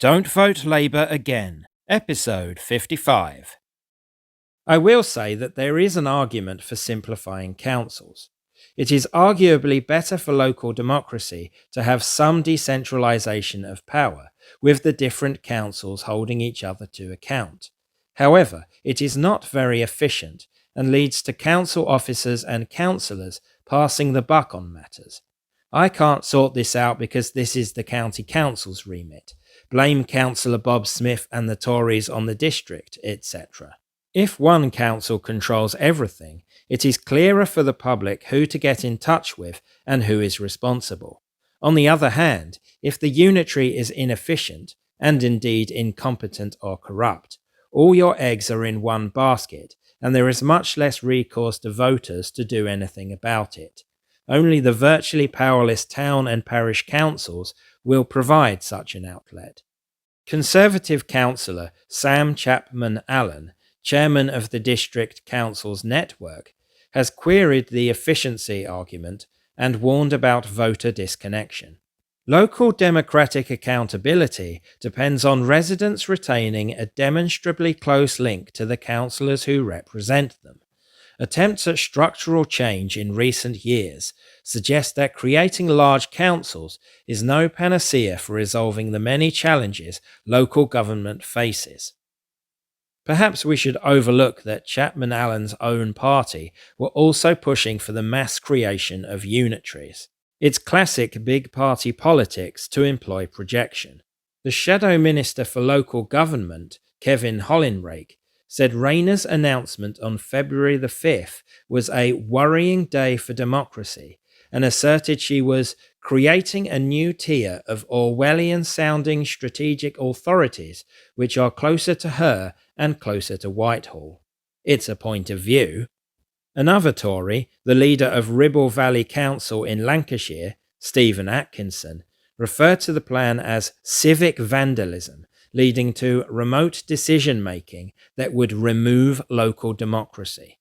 Don't Vote Labour Again, Episode 55. I will say that there is an argument for simplifying councils. It is arguably better for local democracy to have some decentralisation of power, with the different councils holding each other to account. However, it is not very efficient and leads to council officers and councillors passing the buck on matters. I can't sort this out because this is the county council's remit. Blame Councillor Bob Smith and the Tories on the district, etc. If one council controls everything, it is clearer for the public who to get in touch with and who is responsible. On the other hand, if the unitary is inefficient, and indeed incompetent or corrupt, all your eggs are in one basket, and there is much less recourse to voters to do anything about it. Only the virtually powerless town and parish councils will provide such an outlet. Conservative councillor Sam Chapman Allen, chairman of the District Council's network, has queried the efficiency argument and warned about voter disconnection. Local democratic accountability depends on residents retaining a demonstrably close link to the councillors who represent them. Attempts at structural change in recent years suggest that creating large councils is no panacea for resolving the many challenges local government faces. Perhaps we should overlook that Chapman Allen's own party were also pushing for the mass creation of unitaries. It's classic big party politics to employ projection. The Shadow Minister for Local Government, Kevin Hollinrake, said Rayner's announcement on February the 5th was a worrying day for democracy and asserted she was creating a new tier of Orwellian-sounding strategic authorities which are closer to her and closer to Whitehall. It's a point of view. Another Tory, the leader of Ribble Valley Council in Lancashire, Stephen Atkinson, referred to the plan as civic vandalism, leading to remote decision-making that would remove local democracy.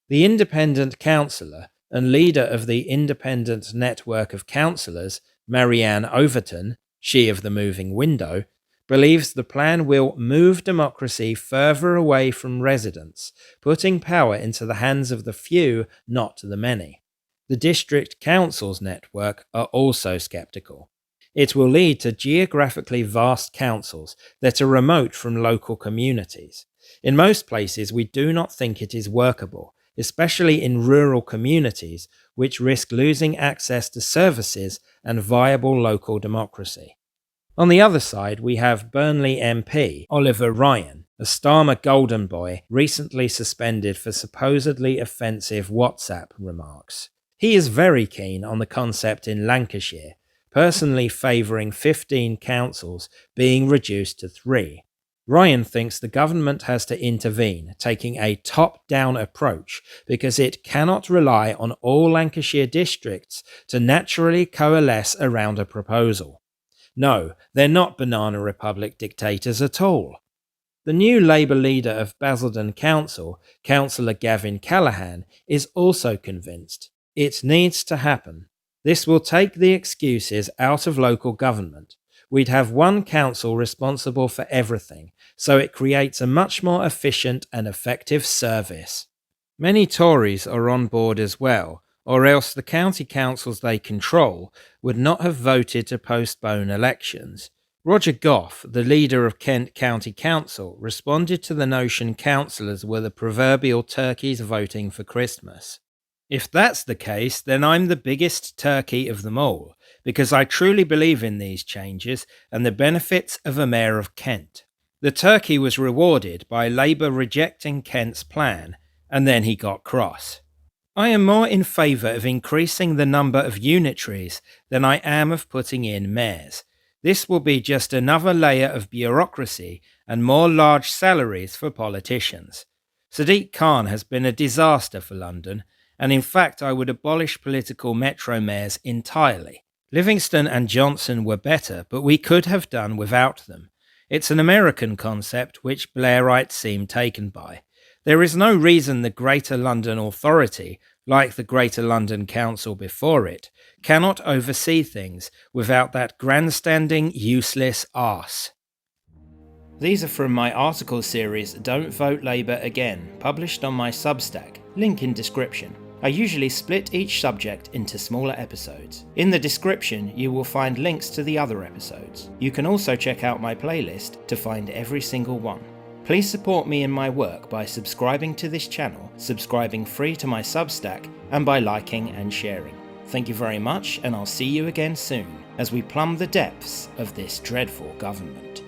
The independent councillor and leader of the independent network of councillors, Marianne Overton, she of the moving window, believes the plan will move democracy further away from residents, putting power into the hands of the few, not the many. The district councils network are also sceptical. It will lead to geographically vast councils that are remote from local communities. In most places, we do not think it is workable, especially in rural communities, which risk losing access to services and viable local democracy. On the other side, we have Burnley MP Oliver Ryan, a Starmer Golden Boy recently suspended for supposedly offensive WhatsApp remarks. He is very keen on the concept in Lancashire, personally favouring 15 councils being reduced to 3. Ryan thinks the government has to intervene, taking a top-down approach because it cannot rely on all Lancashire districts to naturally coalesce around a proposal. No, they're not Banana Republic dictators at all. The new Labour leader of Basildon Council, Councillor Gavin Callaghan, is also convinced. It needs to happen. This will take the excuses out of local government. We'd have one council responsible for everything, so it creates a much more efficient and effective service. Many Tories are on board as well, or else the county councils they control would not have voted to postpone elections. Roger Gough, the leader of Kent County Council, responded to the notion councillors were the proverbial turkeys voting for Christmas. If that's the case, then I'm the biggest turkey of them all, because I truly believe in these changes and the benefits of a mayor of Kent. The turkey was rewarded by Labour rejecting Kent's plan, and then he got cross. I am more in favour of increasing the number of unitaries than I am of putting in mayors. This will be just another layer of bureaucracy and more large salaries for politicians. Sadiq Khan has been a disaster for London, and in fact I would abolish political metro mayors entirely. Livingston and Johnson were better, but we could have done without them. It's an American concept which Blairites seem taken by. There is no reason the Greater London Authority, like the Greater London Council before it, cannot oversee things without that grandstanding, useless arse. These are from my article series Don't Vote Labour Again, published on my Substack, link in description. I usually split each subject into smaller episodes. In the description, you will find links to the other episodes. You can also check out my playlist to find every single one. Please support me in my work by subscribing to this channel, subscribing free to my Substack, and by liking and sharing. Thank you very much, and I'll see you again soon as we plumb the depths of this dreadful government.